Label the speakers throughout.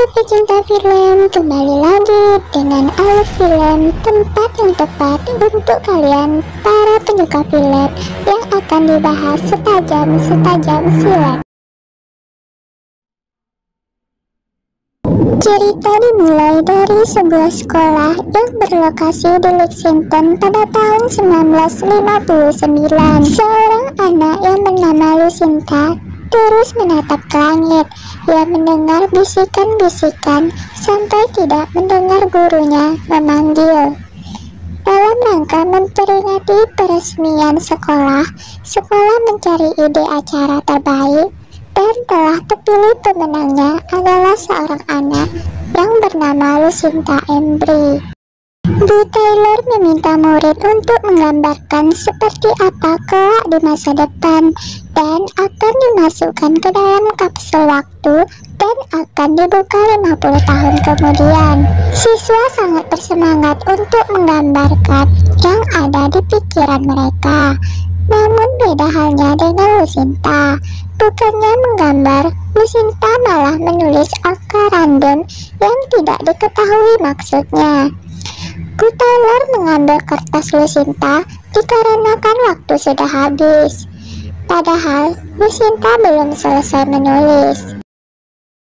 Speaker 1: Pecinta film, kembali lagi dengan Alur Film, tempat yang tepat untuk kalian para penyuka film yang akan dibahas setajam silat. Cerita dimulai dari sebuah sekolah yang berlokasi di Lexington pada tahun 1959. Seorang anak yang bernama Lucinta terus menatap ke langit. Ia mendengar bisikan-bisikan sampai tidak mendengar gurunya memanggil. Dalam rangka memperingati peresmian sekolah mencari ide acara terbaik dan telah terpilih pemenangnya adalah seorang anak yang bernama Lucinta Embry. Bu Taylor meminta murid untuk menggambarkan seperti apa kelak di masa depan dan akan dimasukkan ke dalam kapsul waktu dan akan dibuka 50 tahun kemudian. Siswa sangat bersemangat untuk menggambarkan yang ada di pikiran mereka. Namun beda halnya dengan Lucinta. Bukannya menggambar, Lucinta malah menulis angka random yang tidak diketahui maksudnya. Bu Taylor mengambil kertas Lucinta dikarenakan waktu sudah habis. Padahal Lucinta belum selesai menulis.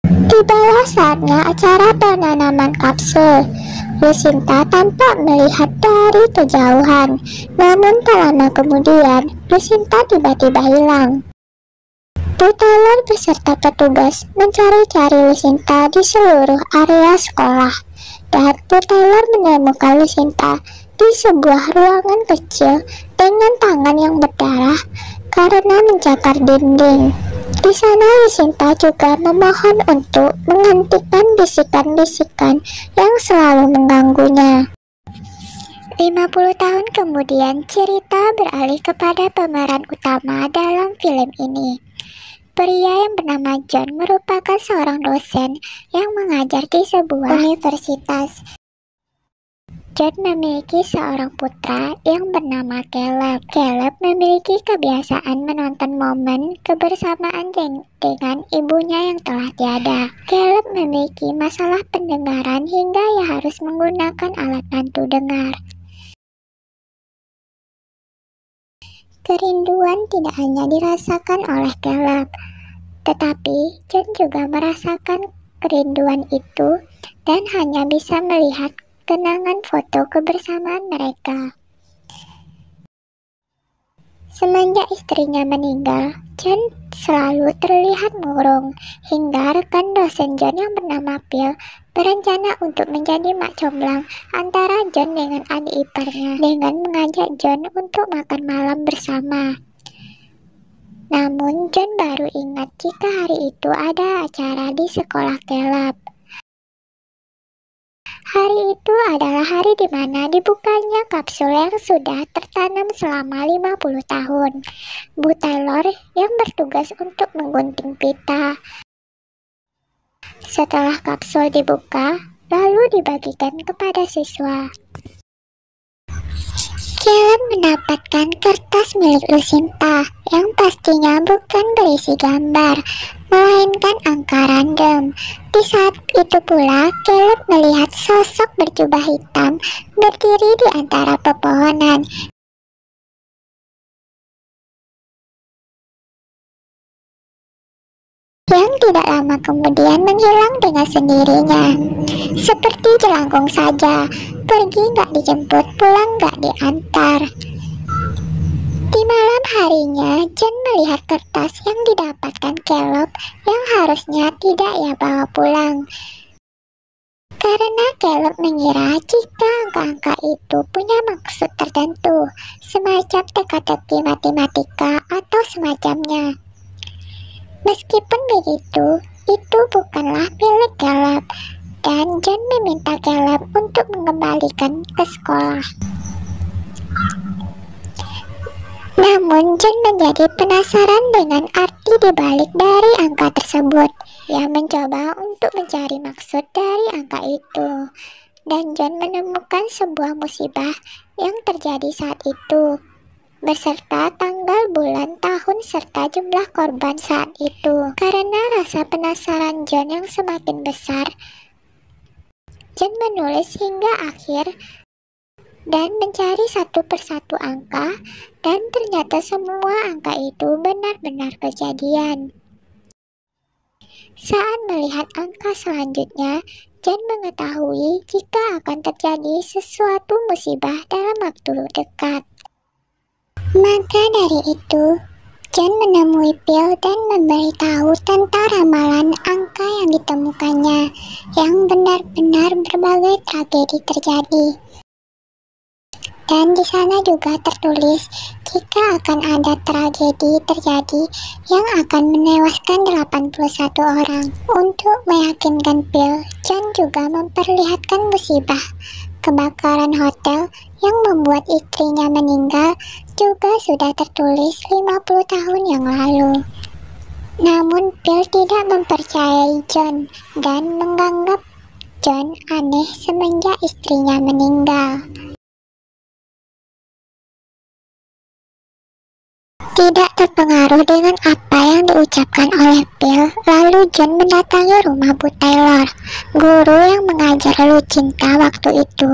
Speaker 1: Tibalah saatnya acara penanaman kapsul. Lucinta tampak melihat dari kejauhan, namun tak lama kemudian Lucinta tiba-tiba hilang. Bu Taylor beserta petugas mencari-cari Lucinta di seluruh area sekolah, dan Bu Taylor menemukan Lucinta di sebuah ruangan kecil dengan tangan yang berdarah karena mencakar dinding. Di sana Lucinta juga memohon untuk menghentikan bisikan-bisikan yang selalu mengganggunya. 50 tahun kemudian cerita beralih kepada pemeran utama dalam film ini. Pria yang bernama John merupakan seorang dosen yang mengajar di sebuah universitas. John memiliki seorang putra yang bernama Caleb. Caleb memiliki kebiasaan menonton momen kebersamaan dengan ibunya yang telah tiada. Caleb memiliki masalah pendengaran hingga ia harus menggunakan alat bantu dengar. Kerinduan tidak hanya dirasakan oleh Caleb, tetapi John juga merasakan kerinduan itu dan hanya bisa melihat kenangan foto kebersamaan mereka. Semenjak istrinya meninggal, John selalu terlihat murung, hingga rekan dosen John yang bernama Phil berencana untuk menjadi mak comblang antara John dengan adik iparnya dengan mengajak John untuk makan malam bersama. Namun John baru ingat jika hari itu ada acara di sekolah Caleb. Hari itu adalah hari di mana dibukanya kapsul yang sudah tertanam selama 50 tahun. Bu Taylor yang bertugas untuk menggunting pita. Setelah kapsul dibuka, lalu dibagikan kepada siswa. Caleb mendapatkan kertas milik Lucinta yang pastinya bukan berisi gambar, melainkan angka random. Di saat itu pula, Caleb melihat sosok berjubah hitam berdiri di antara pepohonan. Yang tidak lama kemudian menghilang dengan sendirinya. Seperti jelangkung saja, pergi nggak dijemput, pulang nggak diantar. Di malam harinya, John melihat kertas yang didapatkan Caleb yang harusnya tidak ia bawa pulang. Karena Caleb mengira jika angka-angka itu punya maksud tertentu, semacam teka-teki matematika atau semacamnya. Meskipun begitu, itu bukanlah milik Caleb, dan John meminta Caleb untuk mengembalikan ke sekolah. Namun John menjadi penasaran dengan arti dibalik dari angka tersebut. Ia mencoba untuk mencari maksud dari angka itu, dan John menemukan sebuah musibah yang terjadi saat itu. beserta tanggal, bulan, tahun, serta jumlah korban saat itu. Karena rasa penasaran John yang semakin besar, John menulis hingga akhir dan mencari satu persatu angka, dan ternyata semua angka itu benar-benar kejadian. Saat melihat angka selanjutnya, John mengetahui jika akan terjadi sesuatu musibah dalam waktu dekat. Maka dari itu, John menemui Bill dan memberitahu tentang ramalan angka yang ditemukannya, yang benar-benar berbagai tragedi terjadi. Dan di sana juga tertulis jika akan ada tragedi terjadi yang akan menewaskan 81 orang. Untuk meyakinkan Bill, John juga memperlihatkan musibah kebakaran hotel yang membuat istrinya meninggal juga sudah tertulis 50 tahun yang lalu. Namun Bill tidak mempercayai John dan menganggap John aneh semenjak istrinya meninggal. Tidak terpengaruh dengan apa yang diucapkan oleh Bill, lalu John mendatangi rumah Bu Taylor, guru yang mengajar Lucinta waktu itu.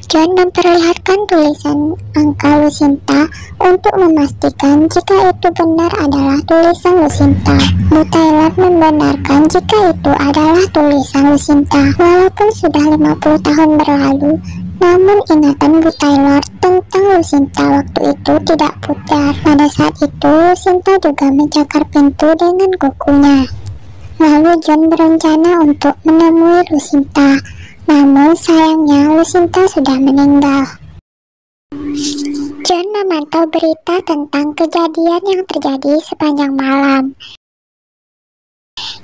Speaker 1: John memperlihatkan tulisan angka Lucinta untuk memastikan jika itu benar adalah tulisan Lucinta. Bu Taylor membenarkan jika itu adalah tulisan Lucinta. Walaupun sudah 50 tahun berlalu, namun ingatan Bu Taylor tentang Lucinta waktu itu tidak pudar. Pada saat itu, Lucinta juga mencakar pintu dengan kukunya. Lalu John berencana untuk menemui Lucinta. Namun sayangnya Lucinta sudah meninggal. John memantau berita tentang kejadian yang terjadi sepanjang malam,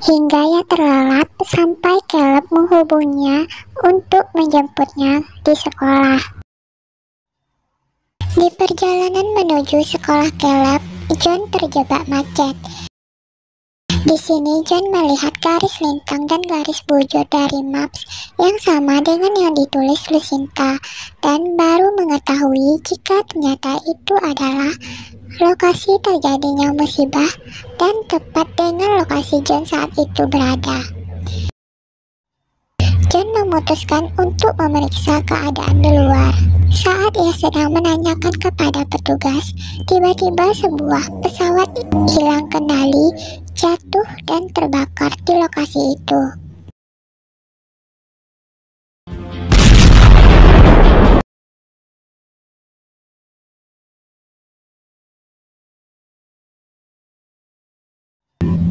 Speaker 1: hingga ia terlelap sampai Caleb menghubunginya untuk menjemputnya di sekolah. Di perjalanan menuju sekolah Caleb, John terjebak macet. Di sini John melihat garis lintang dan garis bujur dari maps yang sama dengan yang ditulis Lucinta, dan baru mengetahui jika ternyata itu adalah lokasi terjadinya musibah dan tepat dengan lokasi John saat itu berada. John memutuskan untuk memeriksa keadaan di luar. Saat ia sedang menanyakan kepada petugas, tiba-tiba sebuah pesawat hilang kendali, jatuh dan terbakar di lokasi itu.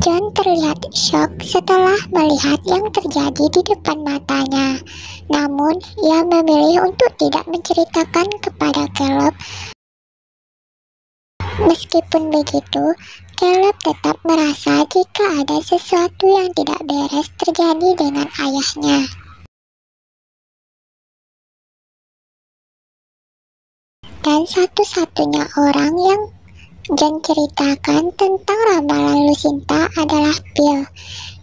Speaker 1: John terlihat syok setelah melihat yang terjadi di depan matanya. Namun, ia memilih untuk tidak menceritakan kepada Caleb. Meskipun begitu, Caleb tetap merasa jika ada sesuatu yang tidak beres terjadi dengan ayahnya. Dan satu-satunya orang yang John ceritakan tentang ramalan Lucinta adalah Bill,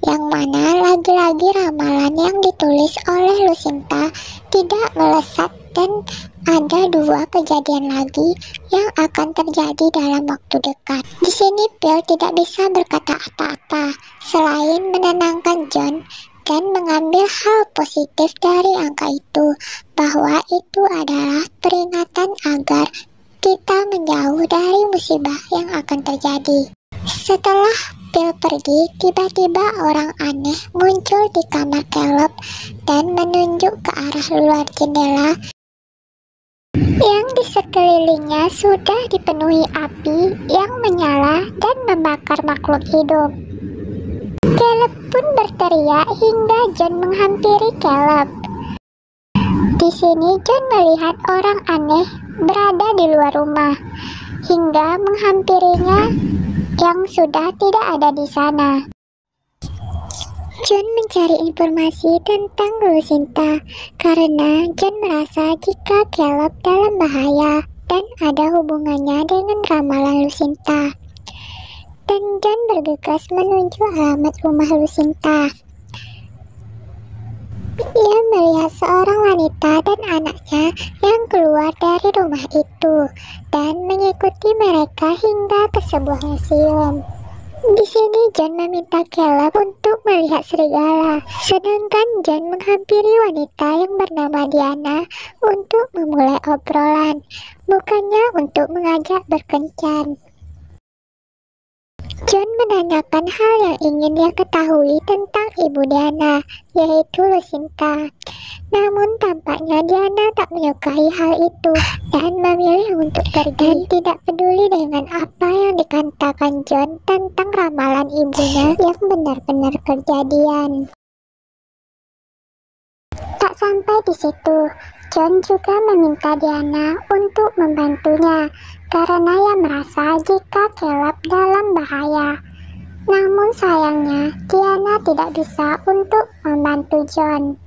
Speaker 1: yang mana lagi-lagi ramalan yang ditulis oleh Lucinta tidak melesat dan ada dua kejadian lagi yang akan terjadi dalam waktu dekat. Di sini Bill tidak bisa berkata apa-apa selain menenangkan John dan mengambil hal positif dari angka itu, bahwa itu adalah peringatan agar kita menjauh dari musibah yang akan terjadi. Setelah Bill pergi, tiba-tiba orang aneh muncul di kamar Caleb dan menunjuk ke arah luar jendela yang di sekelilingnya sudah dipenuhi api yang menyala dan membakar makhluk hidup. Caleb pun berteriak hingga John menghampiri Caleb. Di sini John melihat orang aneh berada di luar rumah hingga menghampirinya yang sudah tidak ada di sana. John mencari informasi tentang Lucinta karena John merasa jika Caleb dalam bahaya dan ada hubungannya dengan ramalan Lucinta. Dan John bergegas menuju alamat rumah Lucinta. Ia melihat seorang wanita dan anaknya yang keluar dari rumah itu dan mengikuti mereka hingga ke sebuah museum. Di sini John meminta Caleb untuk melihat serigala, sedangkan John menghampiri wanita yang bernama Diana untuk memulai obrolan, bukannya untuk mengajak berkencan. John menanyakan hal yang ingin dia ketahui tentang ibu Diana, yaitu Lucinta. Namun tampaknya Diana tak menyukai hal itu dan memilih untuk pergi dan tidak peduli dengan apa yang dikatakan John tentang ramalan ibunya yang benar-benar kejadian. Tak sampai di situ, John juga meminta Diana untuk membantunya karena ia merasa jika Caleb dalam bahaya. Namun sayangnya, Diana tidak bisa untuk membantu John.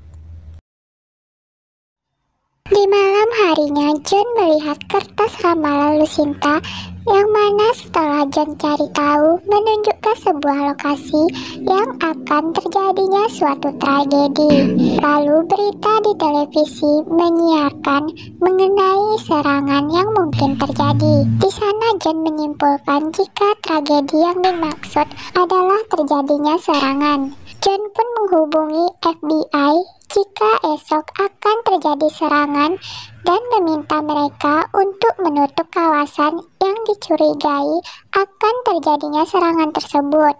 Speaker 1: Di malam harinya, John melihat kertas ramalan Lucinta yang mana setelah John cari tahu menunjukkan sebuah lokasi yang akan terjadinya suatu tragedi. Lalu berita di televisi menyiarkan mengenai serangan yang mungkin terjadi. Di sana John menyimpulkan jika tragedi yang dimaksud adalah terjadinya serangan. John pun menghubungi FBI jika esok akan terjadi serangan dan meminta mereka untuk menutup kawasan yang dicurigai akan terjadinya serangan tersebut.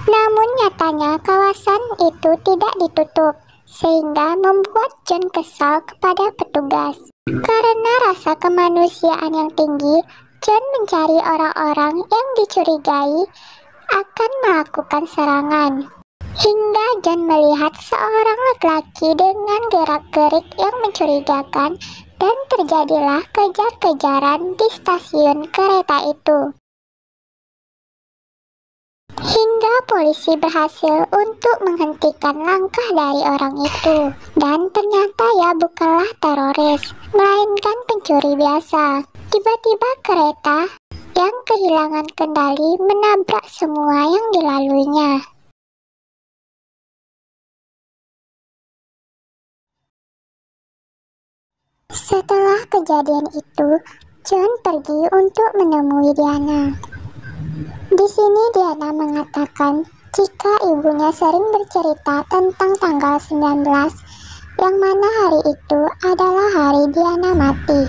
Speaker 1: Namun nyatanya kawasan itu tidak ditutup, sehingga membuat John kesal kepada petugas. Karena rasa kemanusiaan yang tinggi, John mencari orang-orang yang dicurigai akan melakukan serangan. Hingga John melihat seorang laki-laki dengan gerak-gerik yang mencurigakan dan terjadilah kejar-kejaran di stasiun kereta itu. Hingga polisi berhasil untuk menghentikan langkah dari orang itu. Dan ternyata ia bukanlah teroris, melainkan pencuri biasa. Tiba-tiba kereta yang kehilangan kendali menabrak semua yang dilaluinya. Setelah kejadian itu, John pergi untuk menemui Diana. Di sini Diana mengatakan jika ibunya sering bercerita tentang tanggal 19, yang mana hari itu adalah hari Diana mati.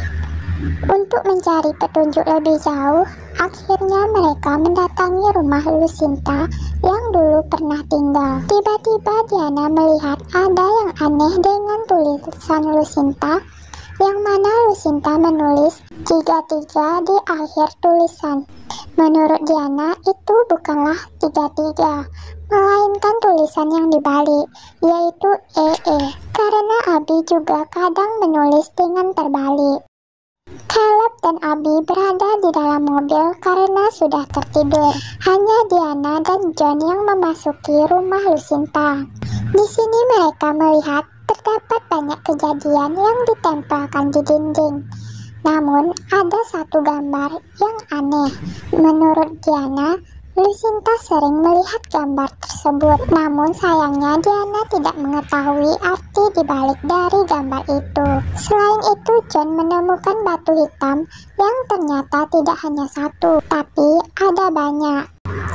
Speaker 1: Untuk mencari petunjuk lebih jauh, akhirnya mereka mendatangi rumah Lucinta yang dulu pernah tinggal. Tiba-tiba Diana melihat ada yang aneh dengan tulisan Lucinta, yang mana Lucinta menulis 33 di akhir tulisan. Menurut Diana, itu bukanlah 33, melainkan tulisan yang dibalik, yaitu EE, karena Abi juga kadang menulis dengan terbalik. Caleb dan Abi berada di dalam mobil karena sudah tertidur. Hanya Diana dan John yang memasuki rumah Lucinta. Di sini mereka melihat terdapat banyak kejadian yang ditempelkan di dinding. Namun, ada satu gambar yang aneh. Menurut Diana, Lucinta sering melihat gambar tersebut. Namun sayangnya Diana tidak mengetahui arti dibalik dari gambar itu. Selain itu, John menemukan batu hitam yang ternyata tidak hanya satu, tapi ada banyak.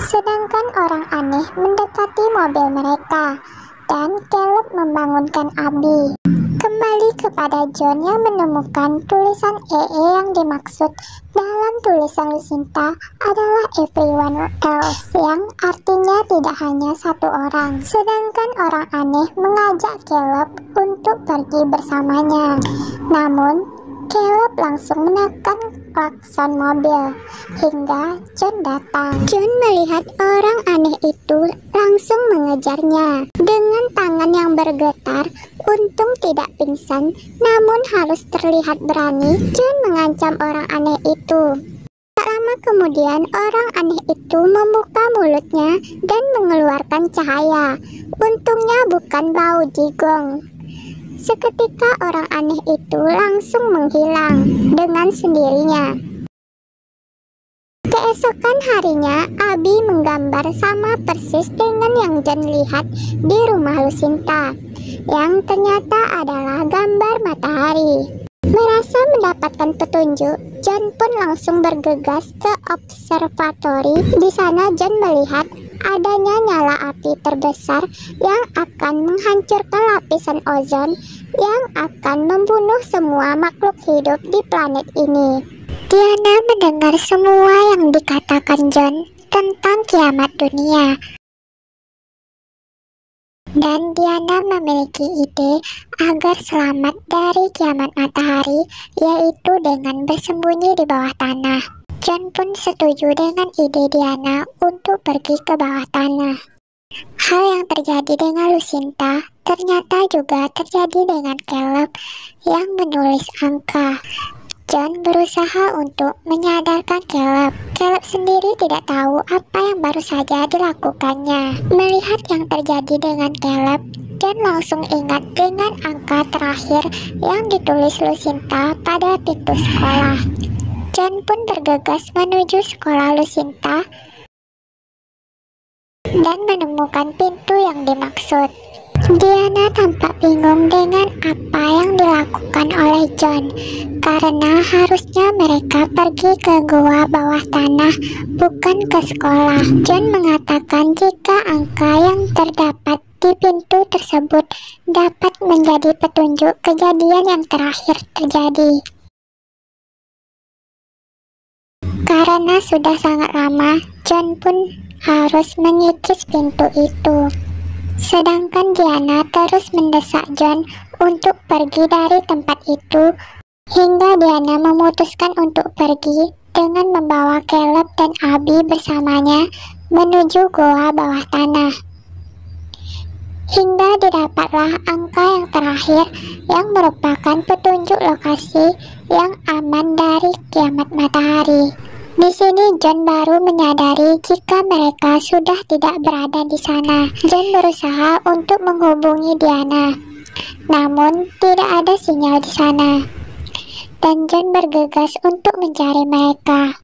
Speaker 1: Sedangkan orang aneh mendekati mobil mereka. Dan Caleb membangunkan Abi. Kembali kepada John yang menemukan tulisan EE yang dimaksud dalam tulisan Lucinta adalah everyone else, yang artinya tidak hanya satu orang. Sedangkan orang aneh mengajak Caleb untuk pergi bersamanya. Namun Caleb langsung menekan klakson mobil hingga John datang. John melihat orang aneh itu langsung mengejarnya dengan tangan yang bergetar. Untung tidak pingsan, namun harus terlihat berani. John mengancam orang aneh itu. Tak lama kemudian orang aneh itu membuka mulutnya dan mengeluarkan cahaya. Untungnya bukan bau jigong. Seketika orang aneh itu langsung menghilang dengan sendirinya. Keesokan harinya, Abi menggambar sama persis dengan yang John lihat di rumah Lucinta, yang ternyata adalah gambar matahari. Merasa mendapatkan petunjuk, John pun langsung bergegas ke observatori. Di sana John melihat adanya nyala api terbesar yang akan menghancurkan lapisan ozon yang akan membunuh semua makhluk hidup di planet ini. Diana mendengar semua yang dikatakan John tentang kiamat dunia. Dan Diana memiliki ide agar selamat dari kiamat matahari, yaitu dengan bersembunyi di bawah tanah. John pun setuju dengan ide Diana untuk pergi ke bawah tanah. Hal yang terjadi dengan Lucinta ternyata juga terjadi dengan Caleb yang menulis angka. John berusaha untuk menyadarkan Caleb. Caleb sendiri tidak tahu apa yang baru saja dilakukannya. Melihat yang terjadi dengan Caleb, John langsung ingat dengan angka terakhir yang ditulis Lucinta pada pintu sekolah. John pun bergegas menuju sekolah Lucinta dan menemukan pintu yang dimaksud. Diana tampak bingung dengan apa yang dilakukan oleh John, karena harusnya mereka pergi ke gua bawah tanah, bukan ke sekolah. John mengatakan jika angka yang terdapat di pintu tersebut dapat menjadi petunjuk kejadian yang terakhir terjadi. Karena sudah sangat lama, John pun harus mengikis pintu itu. Sedangkan Diana terus mendesak John untuk pergi dari tempat itu, hingga Diana memutuskan untuk pergi dengan membawa Caleb dan Abi bersamanya menuju goa bawah tanah. Hingga didapatlah angka yang terakhir yang merupakan petunjuk lokasi yang aman dari kiamat matahari. Di sini John baru menyadari jika mereka sudah tidak berada di sana. John berusaha untuk menghubungi Diana, namun tidak ada sinyal di sana. Dan John bergegas untuk mencari mereka.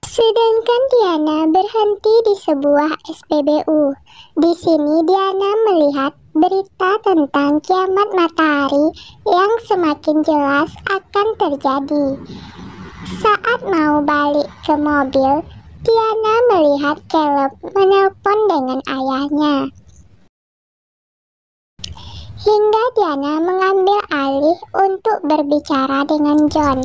Speaker 1: Sedangkan Diana berhenti di sebuah SPBU. Di sini Diana melihat berita tentang kiamat matahari yang semakin jelas akan terjadi. Saat mau balik ke mobil, Diana melihat Caleb menelpon dengan ayahnya. Hingga Diana mengambil alih untuk berbicara dengan John.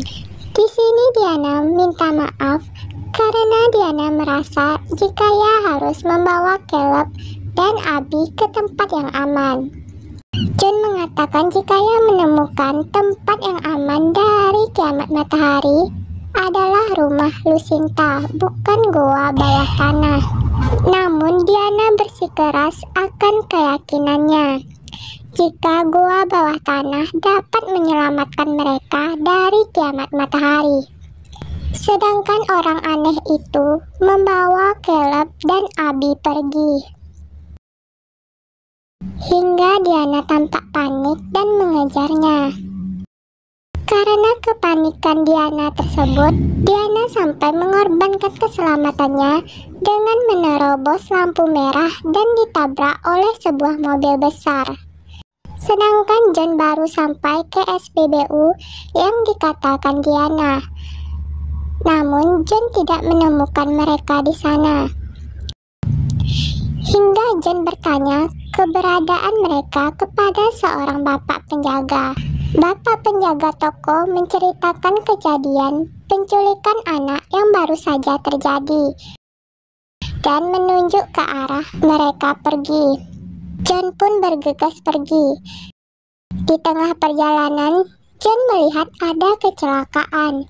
Speaker 1: Di sini Diana minta maaf karena Diana merasa jika ia harus membawa Caleb dan Abi ke tempat yang aman. John mengatakan jika ia menemukan tempat yang aman dari kiamat matahari adalah rumah Lucinta, bukan goa bawah tanah. Namun Diana bersikeras akan keyakinannya jika goa bawah tanah dapat menyelamatkan mereka dari kiamat matahari. Sedangkan orang aneh itu membawa Caleb dan Abi pergi. Hingga Diana tampak panik dan mengejarnya. Karena kepanikan Diana tersebut, Diana sampai mengorbankan keselamatannya dengan menerobos lampu merah dan ditabrak oleh sebuah mobil besar. Sedangkan John baru sampai ke SPBU yang dikatakan Diana. Namun John tidak menemukan mereka di sana. Hingga John bertanya keberadaan mereka kepada seorang bapak penjaga. Bapak penjaga toko menceritakan kejadian penculikan anak yang baru saja terjadi dan menunjuk ke arah mereka pergi. John pun bergegas pergi. Di tengah perjalanan, John melihat ada kecelakaan.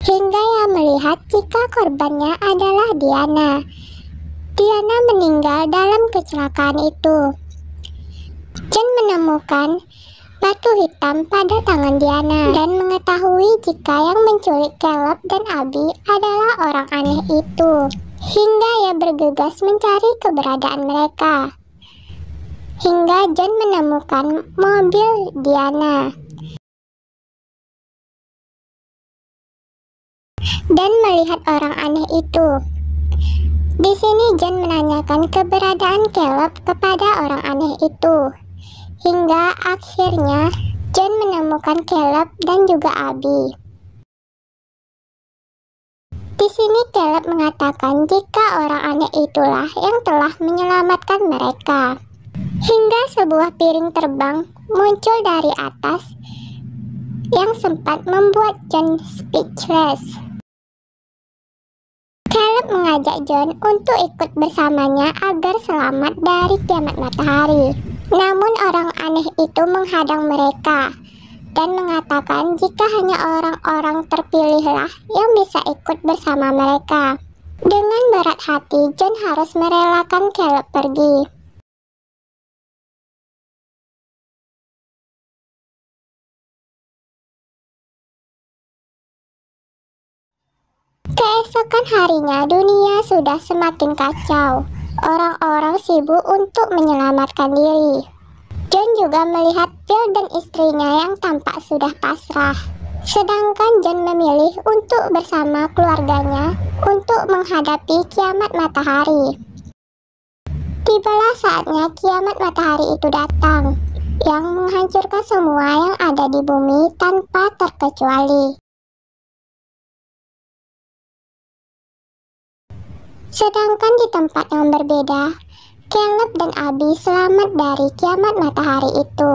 Speaker 1: Hingga ia melihat jika korbannya adalah Diana. Diana meninggal dalam kecelakaan itu. John menemukan batu hitam pada tangan Diana dan mengetahui jika yang menculik Caleb dan Abi adalah orang aneh itu. Hingga ia bergegas mencari keberadaan mereka. Hingga John menemukan mobil Diana dan melihat orang aneh itu. Di sini John menanyakan keberadaan Caleb kepada orang aneh itu. Hingga akhirnya John menemukan Caleb dan juga Abby. Di sini Caleb mengatakan jika orang aneh itulah yang telah menyelamatkan mereka. Hingga sebuah piring terbang muncul dari atas yang sempat membuat John speechless. Caleb mengajak John untuk ikut bersamanya agar selamat dari kiamat matahari. Namun orang aneh itu menghadang mereka dan mengatakan jika hanya orang-orang terpilihlah yang bisa ikut bersama mereka. Dengan berat hati, John harus merelakan Caleb pergi. Keesokan harinya, dunia sudah semakin kacau. Orang-orang sibuk untuk menyelamatkan diri. John juga melihat Phil dan istrinya yang tampak sudah pasrah. Sedangkan John memilih untuk bersama keluarganya untuk menghadapi kiamat matahari. Tibalah saatnya kiamat matahari itu datang, yang menghancurkan semua yang ada di bumi tanpa terkecuali. Sedangkan di tempat yang berbeda, Caleb dan Abby selamat dari kiamat matahari itu.